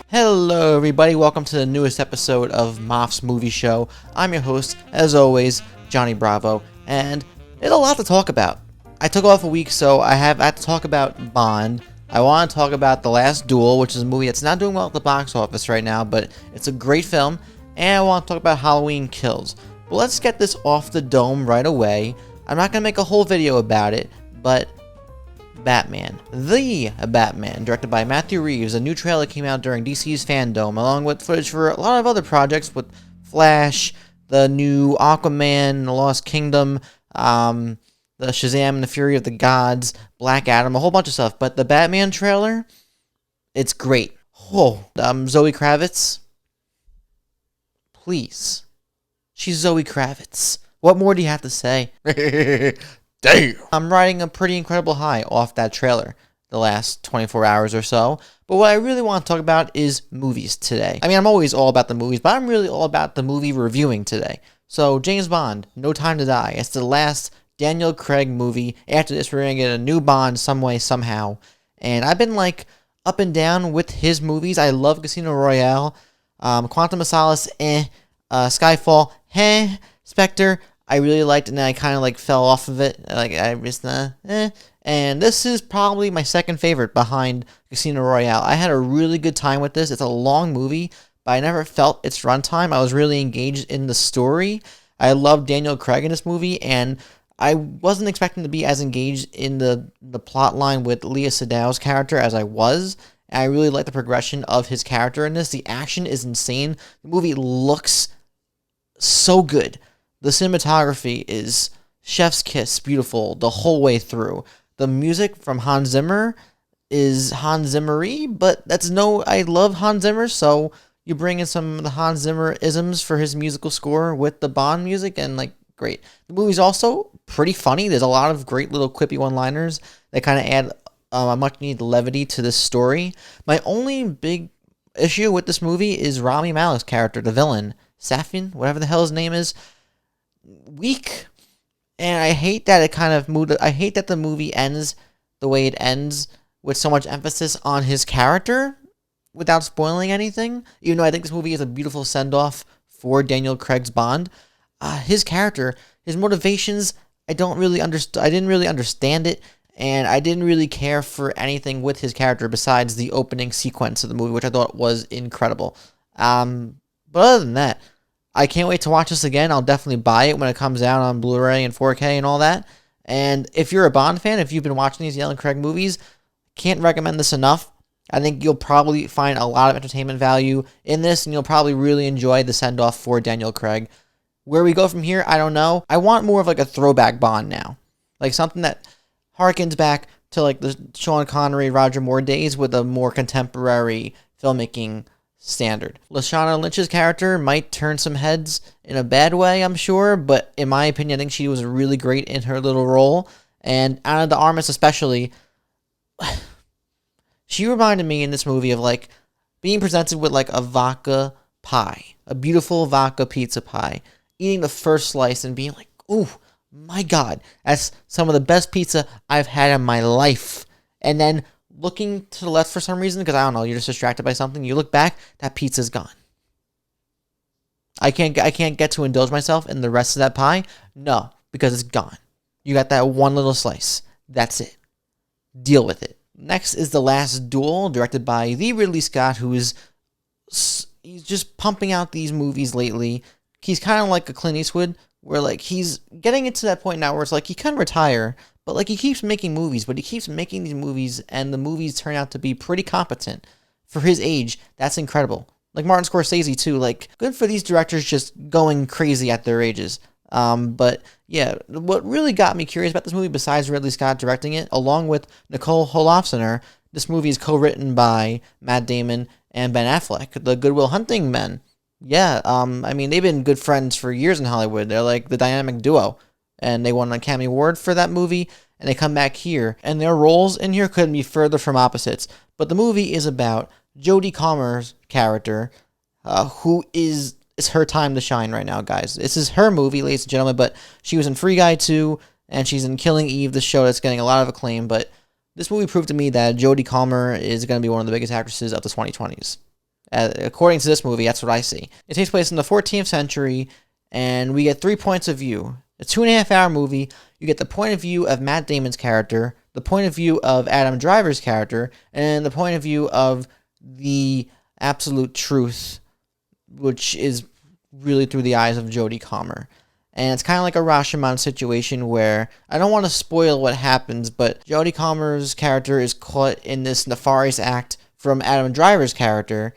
Hello, everybody. Welcome to the newest episode of Moff's Movie Show. I'm your host, as always, Johnny Bravo, and there's a lot to talk about. I took off a week, so I had to talk about Bond. I want to talk about The Last Duel, which is a movie that's not doing well at the box office right now, but it's a great film. And I want to talk about Halloween Kills. But let's get this off the dome right away. I'm not going to make a whole video about it, but Batman. The Batman, directed by Matthew Reeves. A new trailer came out during DC's Fandom, along with footage for a lot of other projects with Flash, the new Aquaman, The Lost Kingdom, the Shazam and the Fury of the Gods, Black Adam, a whole bunch of stuff. But the Batman trailer, it's great. Oh, Zoe Kravitz. Please. She's Zoe Kravitz. What more do you have to say? Damn! I'm riding a pretty incredible high off that trailer the last 24 hours or so. But what I really want to talk about is movies today. I mean, I'm always all about the movies, but I'm really all about the movie reviewing today. So, James Bond, No Time to Die. It's the last Daniel Craig movie. After this, we're going to get a new Bond some way, somehow. And I've been, up and down with his movies. I love Casino Royale. Quantum of Solace, Skyfall, Spectre, I really liked it, and then I kind of, fell off of it. I just, And this is probably my second favorite behind Casino Royale. I had a really good time with this. It's a long movie, but I never felt its runtime. I was really engaged in the story. I love Daniel Craig in this movie, and I wasn't expecting to be as engaged in the plot line with Léa Seydoux's character as I was. And I really like the progression of his character in this. The action is insane. The movie looks so good. The cinematography is chef's kiss, beautiful the whole way through. The music from Hans Zimmer is Hans Zimmer-y, but I love Hans Zimmer, so you bring in some of the Hans Zimmer isms for his musical score with the Bond music, and great. The movie's also pretty funny. There's a lot of great little quippy one-liners that kind of add a much-needed levity to this story. My only big issue with this movie is Rami Malek's character, the villain, Safin, whatever the hell his name is. Weak, and I hate that I hate that the movie ends the way it ends with so much emphasis on his character without spoiling anything. Even though I think this movie is a beautiful send-off for Daniel Craig's Bond, his character, his motivations, I didn't really understand it, and I didn't really care for anything with his character besides the opening sequence of the movie, which I thought was incredible. But other than that, I can't wait to watch this again. I'll definitely buy it when it comes out on Blu-ray and 4K and all that. And if you're a Bond fan, if you've been watching these Daniel Craig movies, can't recommend this enough. I think you'll probably find a lot of entertainment value in this, and you'll probably really enjoy the send-off for Daniel Craig. Where we go from here, I don't know. I want more of a throwback Bond now. Something that harkens back to the Sean Connery, Roger Moore days with a more contemporary filmmaking standard. Lashana Lynch's character might turn some heads in a bad way, I'm sure, but in my opinion, I think she was really great in her little role. And Ana de Armas especially, she reminded me in this movie of being presented with a vodka pie, a beautiful vodka pizza pie, eating the first slice and being ooh, my God, that's some of the best pizza I've had in my life. And then looking to the left for some reason, because I don't know, you're just distracted by something. You look back, that pizza's gone. I can't get to indulge myself in the rest of that pie. No, because it's gone. You got that one little slice. That's it. Deal with it. Next is The Last Duel, directed by the Ridley Scott, he's just pumping out these movies lately. He's kind of like a Clint Eastwood, where he's getting it to that point now where it's he can retire, but he keeps making movies, but he keeps making these movies, and the movies turn out to be pretty competent for his age. That's incredible. Martin Scorsese too. Good for these directors just going crazy at their ages. But yeah, what really got me curious about this movie, besides Ridley Scott directing it, along with Nicole Holofcener, this movie is co-written by Matt Damon and Ben Affleck, the Good Will Hunting men. Yeah, I mean, they've been good friends for years in Hollywood. They're the dynamic duo. And they won an Academy Award for that movie, and they come back here, and their roles in here couldn't be further from opposites. But the movie is about Jodie Comer's character, who it's her time to shine right now, guys. This is her movie, ladies and gentlemen, but she was in Free Guy 2, and she's in Killing Eve, the show that's getting a lot of acclaim, but this movie proved to me that Jodie Comer is going to be one of the biggest actresses of the 2020s. According to this movie, that's what I see. It takes place in the 14th century, and we get 3 points of view. A 2.5-hour movie. You get the point of view of Matt Damon's character, the point of view of Adam Driver's character, and the point of view of the absolute truth, which is really through the eyes of Jodie Comer. And it's kind of like a Rashomon situation where I don't want to spoil what happens, but Jodie Comer's character is caught in this nefarious act from Adam Driver's character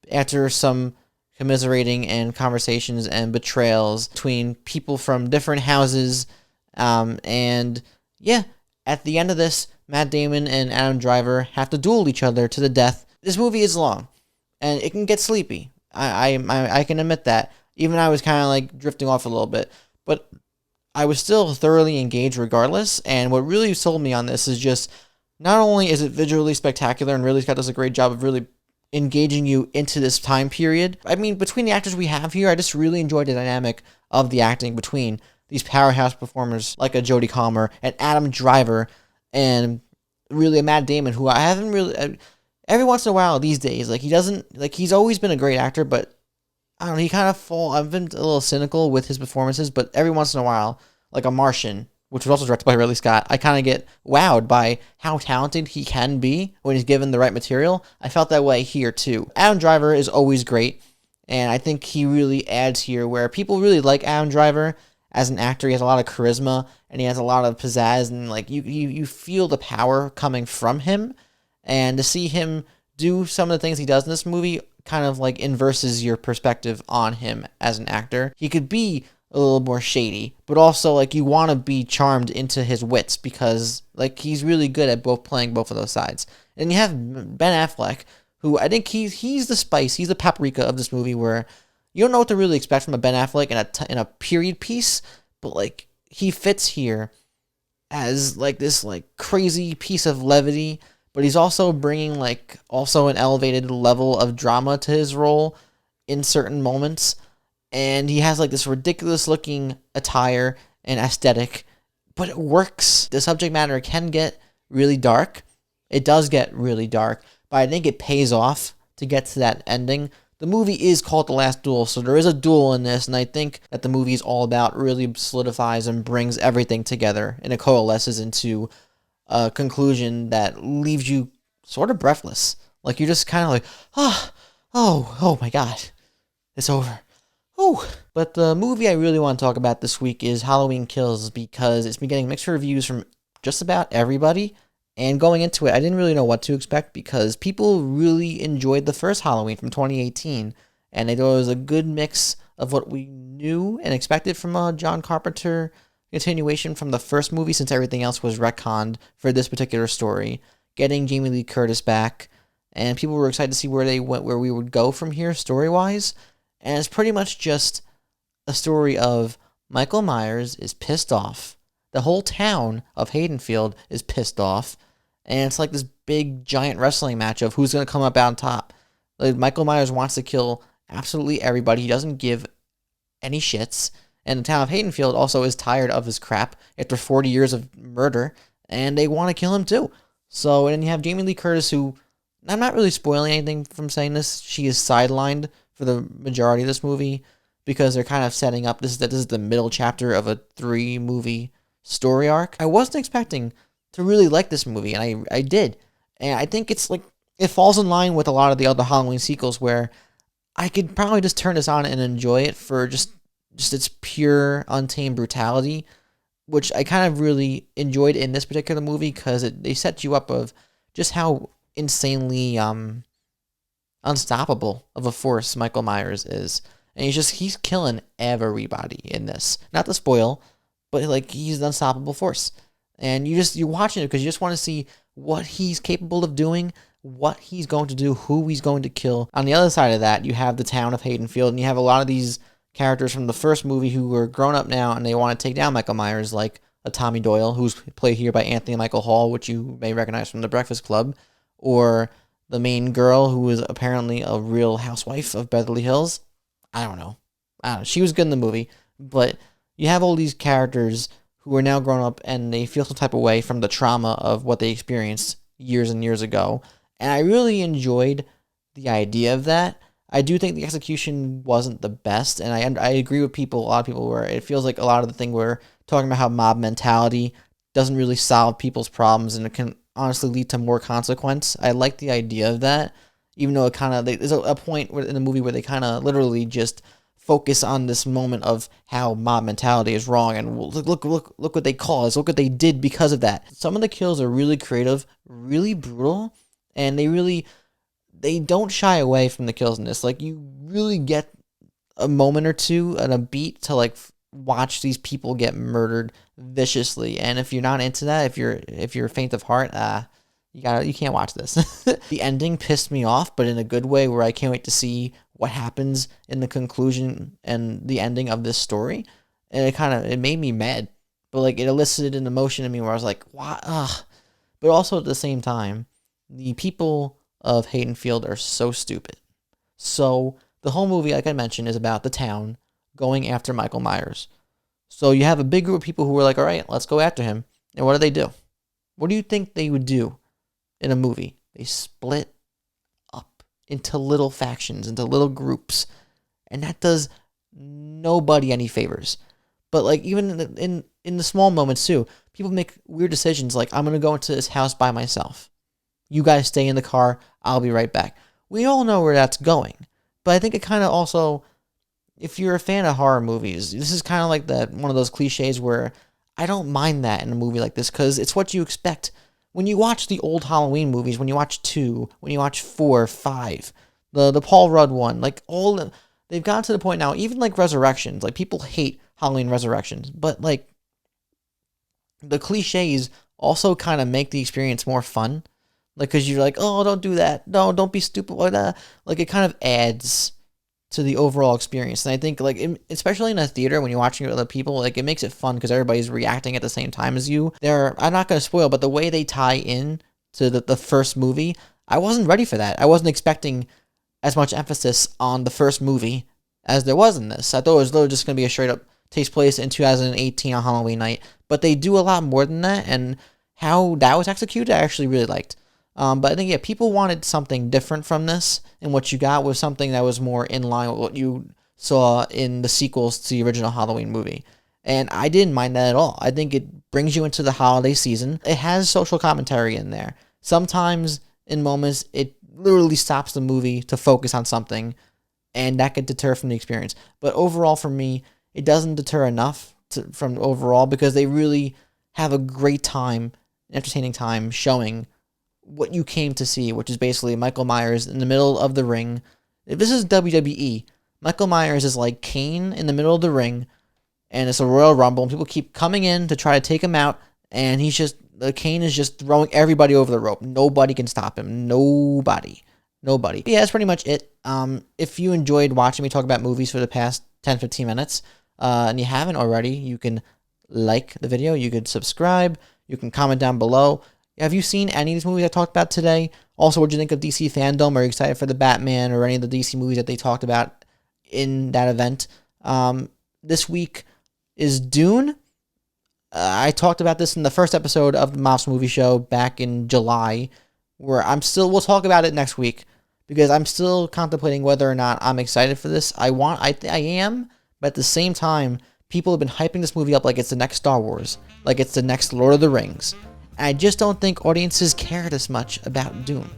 after some commiserating and conversations and betrayals between people from different houses. And yeah, at the end of this, Matt Damon and Adam Driver have to duel each other to the death. This movie is long, and it can get sleepy. I can admit that. Even I was kind of like drifting off a little bit, but I was still thoroughly engaged regardless. And what really sold me on this is just not only is it visually spectacular, and Ridley Scott does a great job of really engaging you into this time period. I mean, between the actors we have here, I just really enjoyed the dynamic of the acting between these powerhouse performers like a Jodie Comer and Adam Driver, and really a Matt Damon, who I haven't really... every once in a while these days, like, he doesn't... like, he's always been a great actor, but I don't know, he kind of I've been a little cynical with his performances, but every once in a while, like a Martian, which was also directed by Ridley Scott, I kind of get wowed by how talented he can be when he's given the right material. I felt that way here, too. Adam Driver is always great, and I think he really adds here where people really like Adam Driver as an actor. He has a lot of charisma, and he has a lot of pizzazz, and like you feel the power coming from him, and to see him do some of the things he does in this movie kind of like inverses your perspective on him as an actor. He could be a little more shady, but also like you want to be charmed into his wits because like he's really good at playing both of those sides. And you have Ben Affleck, who I think he's the spice, he's the paprika of this movie, where you don't know what to really expect from a Ben Affleck in a period piece, but like he fits here as like this like crazy piece of levity, but he's also bringing like also an elevated level of drama to his role in certain moments. And he has like this ridiculous looking attire and aesthetic, but it works. The subject matter can get really dark. It does get really dark, but I think it pays off to get to that ending. The movie is called The Last Duel, so there is a duel in this, and I think that the movie is all about really solidifies and brings everything together, and it coalesces into a conclusion that leaves you sort of breathless. Like, you're just kind of like, oh my God, it's over. Oh, but the movie I really want to talk about this week is Halloween Kills, because it's been getting mixed reviews from just about everybody. And going into it, I didn't really know what to expect because people really enjoyed the first Halloween from 2018. And they thought it was a good mix of what we knew and expected from a John Carpenter continuation from the first movie, since everything else was retconned for this particular story. Getting Jamie Lee Curtis back, and people were excited to see where we would go from here story-wise. And it's pretty much just a story of Michael Myers is pissed off. The whole town of Haddonfield is pissed off. And it's like this big, giant wrestling match of who's going to come up on top. Like, Michael Myers wants to kill absolutely everybody. He doesn't give any shits. And the town of Haddonfield also is tired of his crap after 40 years of murder. And they want to kill him too. So, and then you have Jamie Lee Curtis, who, I'm not really spoiling anything from saying this. She is sidelined for the majority of this movie because they're kind of setting up this is the middle chapter of a 3-movie story arc. I wasn't expecting to really like this movie, and I did. And I think it's like it falls in line with a lot of the other Halloween sequels where I could probably just turn this on and enjoy it for just its pure untamed brutality, which I kind of really enjoyed in this particular movie because they set you up of just how insanely unstoppable of a force Michael Myers is. And he's killing everybody in this. Not to spoil, but like he's an unstoppable force. And you're watching it because you just want to see what he's capable of doing, what he's going to do, who he's going to kill. On the other side of that, you have the town of Haddonfield, and you have a lot of these characters from the first movie who are grown up now, and they want to take down Michael Myers, like a Tommy Doyle, who's played here by Anthony Michael Hall, which you may recognize from The Breakfast Club, or the main girl who is apparently a real housewife of Beverly Hills. I don't know. She was good in the movie, but you have all these characters who are now grown up and they feel some type of way from the trauma of what they experienced years and years ago. And I really enjoyed the idea of that. I do think the execution wasn't the best, and I agree with people, a lot of people, where it feels like a lot of the thing we're talking about how mob mentality doesn't really solve people's problems, and it can honestly lead to more consequence. I like the idea of that, even though it kind of, there's a point in the movie where they kind of literally just focus on this moment of how mob mentality is wrong, and look what they caused, look what they did because of that. Some of the kills are really creative, really brutal, and they don't shy away from the kills in this. Like, you really get a moment or two and a beat to like watch these people get murdered viciously. And if you're not into that, if you're faint of heart, you can't watch this. The ending pissed me off, but in a good way, where I can't wait to see what happens in the conclusion and the ending of this story. And it made me mad, but like it elicited an emotion in me where I was like, "What?" But also at the same time, the people of Haddonfield are so stupid. So the whole movie, like I mentioned, is about the town going after Michael Myers. So you have a big group of people who are like, all right, let's go after him. And what do? What do you think they would do in a movie? They split up into little factions, into little groups. And that does nobody any favors. But like even in the small moments too, people make weird decisions like, I'm going to go into this house by myself. You guys stay in the car. I'll be right back. We all know where that's going. But I think it kind of also, if you're a fan of horror movies, this is kind of like one of those cliches where I don't mind that in a movie like this, because it's what you expect. When you watch the old Halloween movies, when you watch 2, when you watch 4, 5, the Paul Rudd one, like they've gotten to the point now, even like Resurrections, like people hate Halloween Resurrections, but like the cliches also kind of make the experience more fun. Like, because you're like, oh, don't do that. No, don't be stupid like that. Like, it kind of adds to the overall experience. And I think, like, especially in a theater, when you're watching with other people, like, it makes it fun because everybody's reacting at the same time as you. I'm not going to spoil, but the way they tie in to the first movie, I wasn't ready for that. I wasn't expecting as much emphasis on the first movie as there was in this. I thought it was literally just going to be a straight up takes place in 2018 on Halloween night. But they do a lot more than that, and how that was executed, I actually really liked. But I think, yeah, people wanted something different from this, and what you got was something that was more in line with what you saw in the sequels to the original Halloween movie. And I didn't mind that at all. I think it brings you into the holiday season. It has social commentary in there. Sometimes, in moments, it literally stops the movie to focus on something, and that could deter from the experience. But overall, for me, it doesn't deter enough from overall, because they really have a great time, entertaining time, showing what you came to see, which is basically Michael Myers in the middle of the ring. If this is WWE, Michael Myers is like Kane in the middle of the ring, and it's a Royal Rumble, and people keep coming in to try to take him out, and Kane is just throwing everybody over the rope. Nobody can stop him. Nobody. But yeah, that's pretty much it. If you enjoyed watching me talk about movies for the past 10-15 minutes, and you haven't already, you can like the video, you could subscribe, you can comment down below. Have you seen any of these movies I talked about today? Also, what do you think of DC Fandom? Are you excited for the Batman or any of the DC movies that they talked about in that event? This week is Dune. I talked about this in the first episode of the Mops Movie Show back in July, where we'll talk about it next week, because I'm still contemplating whether or not I'm excited for this. I am, but at the same time, people have been hyping this movie up like it's the next Star Wars, like it's the next Lord of the Rings. I just don't think audiences cared as much about Dune.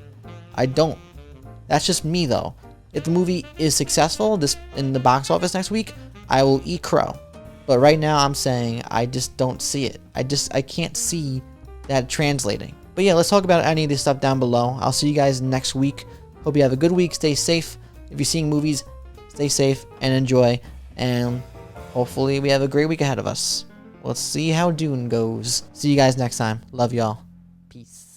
I don't. That's just me, though. If the movie is successful in the box office next week, I will eat crow. But right now, I'm saying I just don't see it. I can't see that translating. But yeah, let's talk about any of this stuff down below. I'll see you guys next week. Hope you have a good week. Stay safe. If you're seeing movies, stay safe and enjoy. And hopefully we have a great week ahead of us. Let's see how Dune goes. See you guys next time. Love y'all. Peace.